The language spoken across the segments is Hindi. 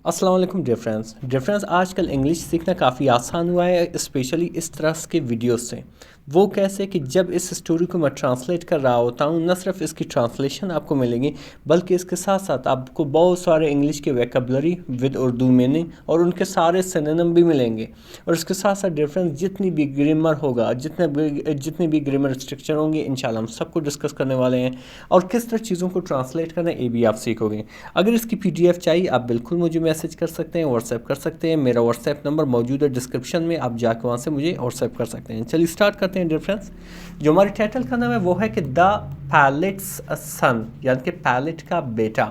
अस्सलाम वालेकुम डियर फ्रेंड्स आजकल इंग्लिश सीखना काफ़ी आसान हुआ है स्पेशली इस तरह के वीडियोस से। वो कैसे कि जब इस स्टोरी को मैं ट्रांसलेट कर रहा होता हूँ, न सिर्फ इसकी ट्रांसलेशन आपको मिलेगी बल्कि इसके साथ साथ आपको बहुत सारे इंग्लिश के वोकैबुलरी विद उर्दू मीनिंग और उनके सारे सिनोनिम भी मिलेंगे। और इसके साथ साथ डियर फ्रेंड्स जितनी भी ग्रामर होगा, जितनी भी ग्रामर स्ट्रक्चर होंगे इंशाल्लाह हम सबको डिस्कस करने वाले हैं। और किस तरह चीज़ों को ट्रांसलेट करना ये भी आप सीखोगे। अगर इसकी PDF चाहिए आप बिल्कुल मुझे मैसेज कर सकते हैं, व्हाट्सएप कर सकते हैं। मेरा व्हाट्सएप नंबर मौजूद है डिस्क्रिप्शन में, आप जाकर वहाँ से मुझे व्हाट्सएप कर सकते हैं। चलिए स्टार्ट करते हैं डियर फ्रेंड्स। जो हमारे टाइटल का नाम है वो है कि द पैलेट्स सन, यानी कि पैलेट का बेटा।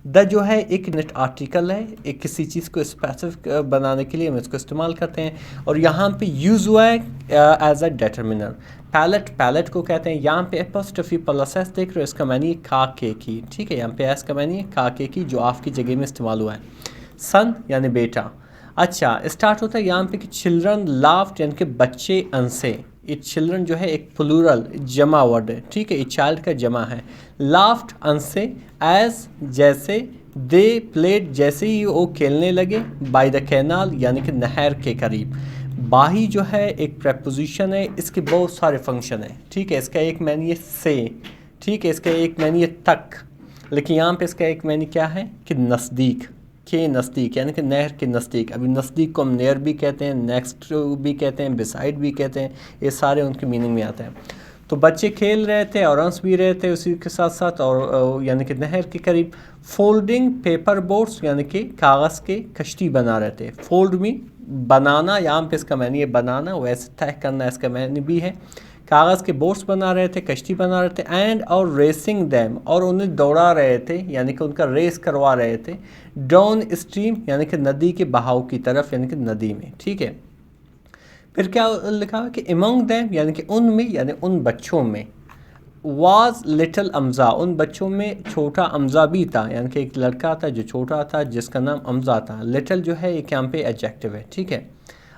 द जो है एक नेट आर्टिकल है, एक किसी चीज़ को स्पेसिफिक बनाने के लिए हम इसको इस्तेमाल करते हैं और यहाँ पे यूज़ हुआ है एज अ डिटर्मिनर। पैलेट को कहते हैं। यहाँ पे एपोस्ट्रोफी प्लस एस देख रहे हो, इसका मानी खाके की, ठीक है। यहाँ पे एस का मानी खाके की जो आपकी जगह में इस्तेमाल हुआ है। सन यानी बेटा। अच्छा, स्टार्ट होता है यहाँ पे कि चिल्ड्रन लाफ्ड, यानी कि बच्चे हंसे। ये चिल्ड्रन जो है एक प्लूरल जमा वर्ड है, ठीक है। ये चाइल्ड का जमा है। लाफ्ड हंसे, एज जैसे, दे प्लेड जैसे ही वो खेलने लगे, बाय द कैनाल यानी कि नहर के करीब। बाही जो है एक प्रेपोजिशन है, इसके बहुत सारे फंक्शन है, ठीक है। इसका एक मैनी से, ठीक है। इसका एक मैनी तक, लेकिन यहाँ पे इसका एक मैनी क्या है कि नज़दीक, के नज़दीक यानी कि नहर के नज़दीक। अभी नज़दीक को हम नेयर भी कहते हैं, नेक्स्ट भी कहते हैं, बिसाइड भी कहते हैं, ये सारे उनके मीनिंग में आते हैं। तो बच्चे खेल रहे थे और हंस भी रहे थे उसी के साथ साथ, और यानी कि नहर के करीब। फोल्डिंग पेपर बोट्स यानी कि कागज़ के कश्ती बना रहे थे। फोल्ड में बनाना, यहाँ पे इसका मैंने ये बनाना, वैसे तय करना इसका मैंने भी है। कागज़ के बोट्स बना रहे थे, कश्ती बना रहे थे। एंड और रेसिंग दैम, और उन्हें दौड़ा रहे थे यानी कि उनका रेस करवा रहे थे। डाउन स्ट्रीम यानी कि नदी के बहाव की तरफ, यानी कि नदी में, ठीक है। फिर क्या लिखा हुआ कि अमंग दैम यानी कि उनमें, यानी उन बच्चों में। वाज लिटिल अमज़ा, उन बच्चों में छोटा अमज़ा भी था, यानी कि एक लड़का था जो छोटा था जिसका नाम अमज़ा था। लिटिल जो है एक यहाँ पे एडजेक्टिव है, ठीक है।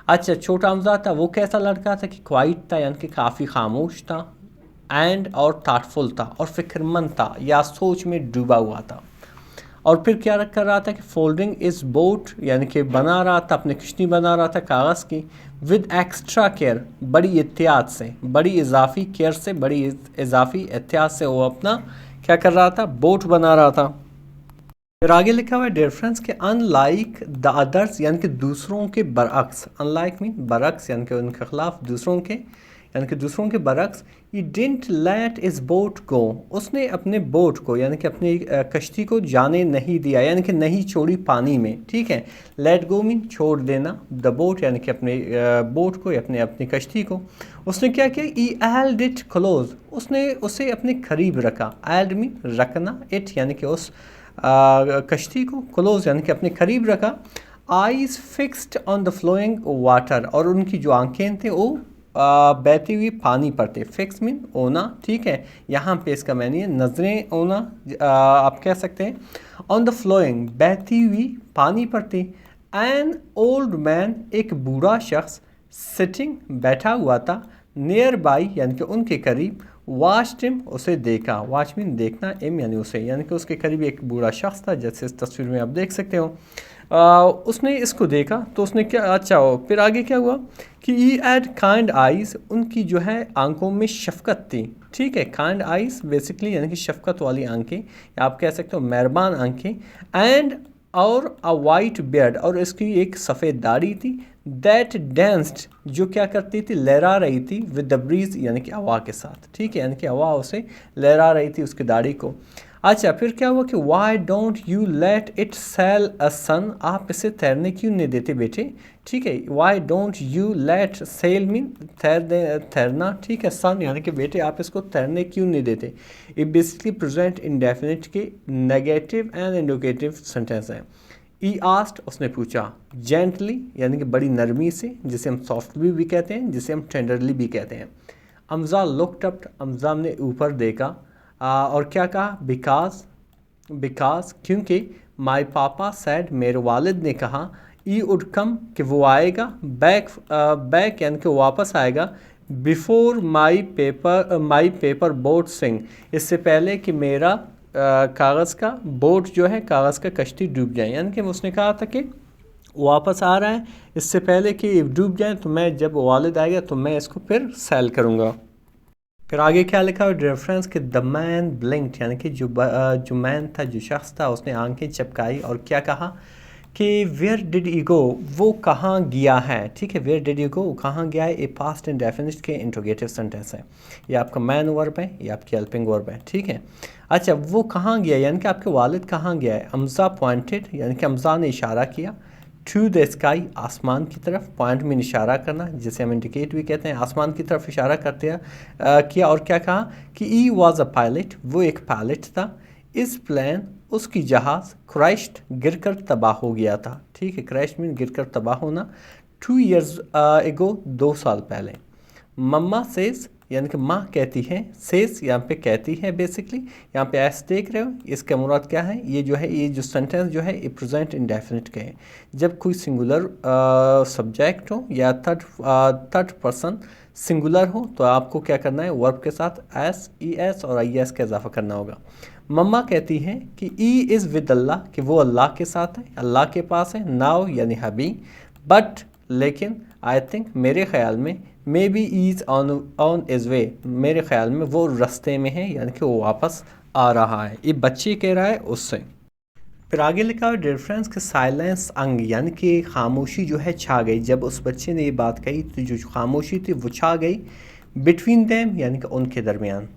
अच्छा, छोटा अमज़ा था, वो कैसा लड़का था कि क्वाइट था, यानी कि काफ़ी खामोश था। एंड और थाटफुल था, और फिक्रमंद था या सोच में डूबा हुआ था। और फिर क्या कर रहा था कि फोल्डिंग इस बोट, यानी कि बना रहा था, अपनी कश्ती बना रहा था कागज़ की। विद एक्स्ट्रा केयर, बड़ी एहतियात से, बड़ी इजाफी केयर से, बड़ी इजाफी एहतियात से वो अपना क्या कर रहा था, बोट बना रहा था। फिर आगे लिखा हुआ है डियर फ्रेंड्स के अनलाइक द अदर्स, यानी कि दूसरों के बरअक्स। अनलाइक मीन बरअक्स, यानी कि उनके खिलाफ, दूसरों के, यानी कि दूसरों के बरअक्स। ही डिडंट लेट इस बोट गो, उसने अपने बोट को यानी कि अपनी कश्ती को जाने नहीं दिया, यानी कि नहीं छोड़ी पानी में, ठीक है। लेट गो मीन छोड़ देना, द बोट यानी कि अपने बोट को या अपनी कश्ती को। उसने क्या किया, ई एल्ड इट क्लोज, उसने उसे अपने करीब रखा। एल्ड मीन रखना, इट यानी कि उस कश्ती को, क्लोज यानी कि अपने करीब रखा। Eyes fixed on the flowing water, और उनकी जो आंखें थे वो बहती हुई पानी पर थे। फिक्स मीन ओना, ठीक है। यहाँ पे इसका मैंने नज़रें ओना आप कह सकते हैं। ऑन द फ्लोइंग बहती हुई पानी पर थी। एन ओल्ड मैन, एक बूढ़ा शख्स। सिटिंग बैठा हुआ था। नियर बाई यानी कि उनके करीब। वाच्ड हिम, उसे देखा। वॉच मीन देखना, एम यानी उसे, यानी कि उसके करीब एक बूढ़ा शख्स था जैसे इस तस्वीर में आप देख सकते हो। उसने इसको देखा तो उसने क्या, अच्छा हो, फिर आगे क्या हुआ कि ई एड काइंड आइज़, उनकी जो है आंखों में शफकत थी, ठीक है। काइंड आइज़ बेसिकली यानी कि शफकत वाली आंखें, या आप कह सकते हो मेहरबान आंखें। एंड और अ वाइट बियर्ड, और इसकी एक सफ़ेद दाढ़ी थी। दैट डेंस्ड, जो क्या करती थी, लहरा रही थी। विद द ब्रीज यानी कि हवा के साथ, ठीक है। यानी कि हवा उसे लहरा रही थी उसकी दाढ़ी को। अच्छा, फिर क्या हुआ कि why don't you let it sail a son, आप इसे तैरने क्यों नहीं देते बेटे, ठीक है। Why don't you let sail mean तैरना, ठीक है। सन यानी कि बेटे आप इसको तैरने क्यों नहीं देते। ये बेसिकली प्रेजेंट इंडेफिनिट के नेगेटिव एंड इंडिकेटिव सेंटेंस है। ई आस्ट, उसने पूछा। जेंटली यानी कि बड़ी नरमी से, जिसे हम सॉफ्टली भी कहते हैं, जिसे हम टेंडरली भी कहते हैं। अमज़ा लुक्ड अप, अमज़ा ने ऊपर देखा। और क्या कहा, बिकॉज क्योंकि। माई पापा सैड, मेरे वालिद ने कहा। ई वुड कम, कि वो आएगा। बैक यानी कि वापस आएगा। बिफोर माई पेपर बोट सिंग, इससे पहले कि मेरा कागज़ का बोट जो है, कागज़ का कश्ती डूब जाए, यानी कि उसने कहा था कि वापस आ रहा है, इससे पहले कि डूब जाए तो मैं जब वालिद आएगा तो मैं इसको फिर सेल करूँगा। फिर आगे क्या लिखा है रेफरेंस कि द मैन ब्लिंक्ड, यानी कि जो मैन था, जो शख्स था, उसने आंखें चपकाई और क्या कहा कि वेयर डिड यू गो, वो कहाँ गया है। ठीक है, वेयर डिड यू गो, कहाँ गया है, ए पास्ट इंडेफिनिट के इंट्रोगेटिव सेंटेंस है। ये आपका मैन वर्ब है, ये आपकी हेल्पिंग वर्ब है। ठीक है, अच्छा वो कहाँ गया, यानी कि आपके वालिद कहाँ गया है। अम्जा पॉइंटेड, यानी कि अम्जा ने इशारा किया, टू द स्काई, आसमान की तरफ, पॉइंट में इशारा करना, जिसे हम इंडिकेट भी कहते हैं, आसमान की तरफ इशारा करते हैं किया। और क्या कहा कि ई वॉज अ पायलट, वो एक पायलट था, इस प्लेन, उसकी जहाज़, क्रैश्ड, गिरकर तबाह हो गया था। ठीक है, क्रैश मीन गिरकर तबाह होना। 2 years एगो, 2 साल पहले। मम्मा सेज, यानी कि माँ कहती है, सेज यहाँ पे कहती है बेसिकली, यहाँ पे एस देख रहे हो, इसका मुराद क्या है, ये जो है, ये जो सेंटेंस जो है, ये प्रेजेंट इंडेफिनिट के है। जब कोई सिंगुलर सब्जेक्ट हो या थर्ड पर्सन सिंगुलर हो तो आपको क्या करना है, वर्ब के साथ एस, ई एस और आई एस का इजाफा करना होगा। मम्मा कहती है कि ई इज़ विद अल्लाह, कि वो अल्लाह के साथ है, अल्लाह के पास है, नाउ यानी अभी, बट लेकिन, आई थिंक मेरे ख्याल में, may be is on is वे, मेरे ख्याल में वो रास्ते में है, यानी कि वो वापस आ रहा है। ये बच्चे कह रहा है उससे। फिर आगे लिखा है डिफरेंस के साइलेंस अंग, यानी कि खामोशी जो है छा गई। जब उस बच्चे ने ये बात कही तो जो खामोशी थी वो छा गई। बिटवीन देम, यानी कि उनके दरमियान।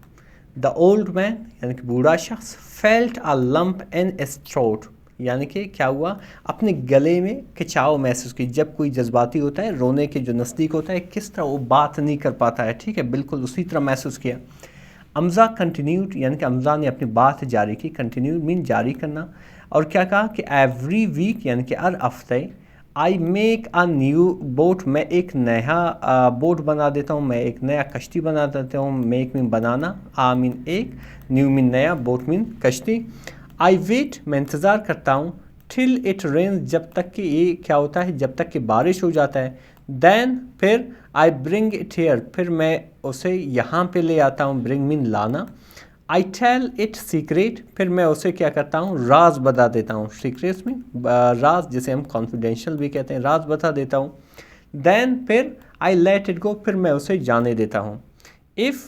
द ओल्ड मैन, यानी कि बूढ़ा शख्स, felt a lump in his throat, यानी कि क्या हुआ, अपने गले में खिंचाव महसूस की। जब कोई जज्बाती होता है, रोने के जो नज़दीक होता है, किस तरह वो बात नहीं कर पाता है। ठीक है, बिल्कुल उसी तरह महसूस किया। अम्जा कंटिन्यूड, यानी कि अम्जा ने अपनी बात जारी की। कंटिन्यू मीन जारी करना। और क्या कहा कि एवरी वीक, यानी कि हर हफ्ते, I make a new boat, मैं एक नया बोट बना देता हूँ, मैं एक नया कश्ती बना देता हूँ। मेक मीन बनाना, आ मीन एक, न्यू मीन नया, बोट मीन कश्ती। आई वेट, मैं इंतज़ार करता हूँ, टिल इट रेन, जब तक कि ये क्या होता है, जब तक कि बारिश हो जाता है। देन, फिर, आई ब्रिंग इट हेयर, फिर मैं उसे यहाँ पे ले आता हूँ। ब्रिंग मीन लाना। आई टेल इट सीक्रेट, फिर मैं उसे क्या करता हूँ, राज बता देता हूँ। सीक्रेट मीन राज, जिसे हम कॉन्फिडेंशियल भी कहते हैं, राज बता देता हूँ। देन, फिर, आई लेट इट गो, फिर मैं उसे जाने देता हूँ। इफ़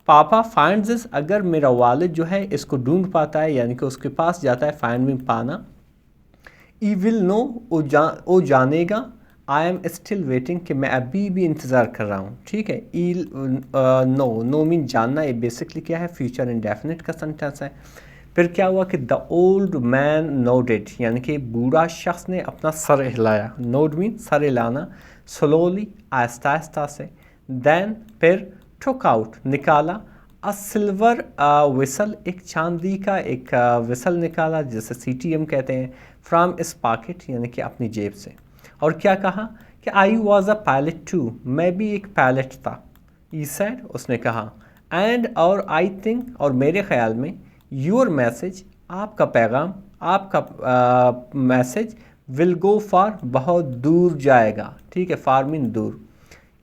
पापा फाइंड्स दिस, अगर मेरा वालिद जो है इसको ढूंढ पाता है, यानी कि उसके पास जाता है, फाइंड मीन पाना। ई विल नो, वो जानेगा। आई एम स्टिल वेटिंग, कि मैं अभी भी इंतज़ार कर रहा हूँ। ठीक है, ई नो, नो मीन जानना, ये बेसिकली क्या है, फ्यूचर इंडेफिनिट का सेंटेंस है। फिर क्या हुआ कि द ओल्ड मैन नोडेड, यानी कि बूढ़ा शख्स ने अपना सर हिलाया। नोड मीन सर हिलाना। स्लोली, आहिस्ता आहिस्ता से। देन, फिर, टुक आउट, निकाला। अ सिल्वर विसल, एक चांदी का एक विसल निकाला, जिसे सीटीएम कहते हैं। फ्रॉम इस पॉकेट, यानी कि अपनी जेब से। और क्या कहा कि I was a pilot too, मैं भी एक पायलट था। ई सैड, उसने कहा। एंड, और आई थिंक, और मेरे ख्याल में, योर मैसेज, आपका पैगाम, आपका मैसेज, विल गो फार, बहुत दूर जाएगा। ठीक है, फार मीन दूर।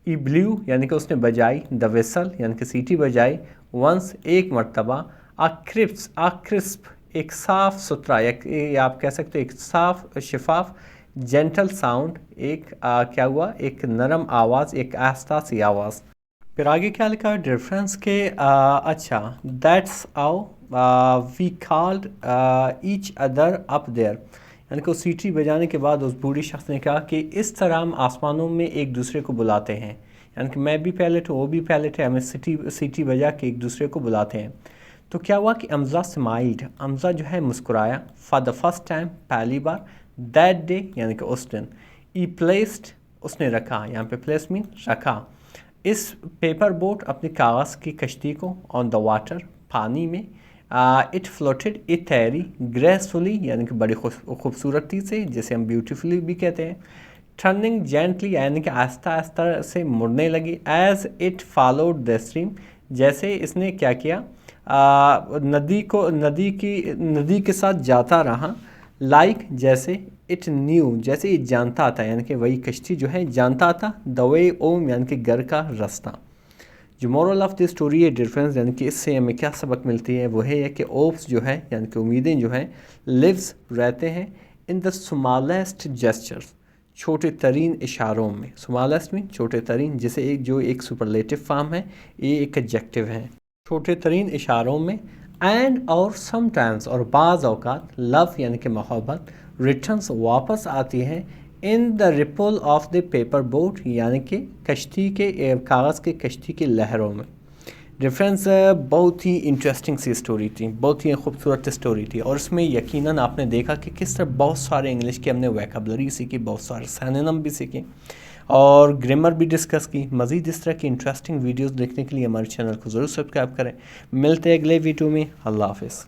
ई ब्लू, यानी कि उसने बजाई, द वेसल, यानी कि सीटी बजाई, वंस, एक मरतबा। आ क्रिस्प, एक साफ सुथरा, या आप कह सकते हो एक साफ शफाफ, जेंटल साउंड, एक क्या हुआ, एक नरम आवाज़, एक आहिस्ता सी आवाज़। फिर आगे क्या लिखा है डिफरेंस के अच्छा, that's how we called each other up there, यानी कि सीटी बजाने के बाद उस बूढ़े शख्स ने कहा कि इस तरह हम आसमानों में एक दूसरे को बुलाते हैं। यानी कि मैं भी पायलट हूँ, वो भी पायलट है, हमें सीटी बजा के एक दूसरे को बुलाते हैं। तो क्या हुआ कि अम्जा स्माइल्ड, अम्जा जो है मुस्कुराया। फॉर द फर्स्ट टाइम, पहली बार। दैट डे, यानी कि उस दिन। ई प्लेस्ड, उसने रखा, यहाँ पे प्लेस मीन रखा। इस पेपर बोट, अपनी कागज़ की कश्ती को, ऑन द वाटर, पानी में। इट फ्लोटेड, इट तैरी। ग्रेसफुली, यानी कि बड़ी खूबसूरती से, जिसे हम ब्यूटीफुली भी कहते हैं। टर्निंग जेंटली, यानी कि आहिस्ता आहिस्ता से मुड़ने लगी। As it followed the stream, जैसे इसने क्या किया, नदी के साथ जाता रहा। लाइक, जैसे, इट न्यू, जैसे ये जानता था, यानी कि वही कश्ती जो है जानता था। द वे ओम, यानी कि घर का रास्ता। जो मोरल ऑफ द स्टोरी है डिफरेंस, यानी कि इससे हमें क्या सबक मिलती है, वो है कि ओप्स जो है यानी कि उम्मीदें जो हैं, लिव्स रहते हैं इन द स्मॉलेस्ट जेस्चर्स, छोटे तरीन इशारों में। स्मॉलेस्ट में छोटे तरीन, जिसे एक सुपरलेटिव फॉर्म है, ये एक एडजेक्टिव है, छोटे तरीन इशारों में। एंड और समटाइम्स और बाज़ औक़ात लव यानी कि मोहब्बत रिटर्न्स वापस आती है in the ripple of the paper boat यानी कि कश्ती के कागज़ के कश्ती की लहरों में। रेफरेंस बहुत ही इंटरेस्टिंग सी स्टोरी थी, बहुत ही खूबसूरत स्टोरी थी, और इसमें यकीनन आपने देखा कि किस तरह बहुत सारे इंग्लिश के हमने वोकैबुलरी सीखी, बहुत सारे सिनोनिम भी सीखे और ग्रामर भी डिस्कस की। मज़ीद इस तरह की इंटरेस्टिंग वीडियोस देखने के लिए हमारे चैनल को ज़रूर सब्सक्राइब करें। मिलते हैं अगले वीडियो में। अल्लाह हाफ़िज़।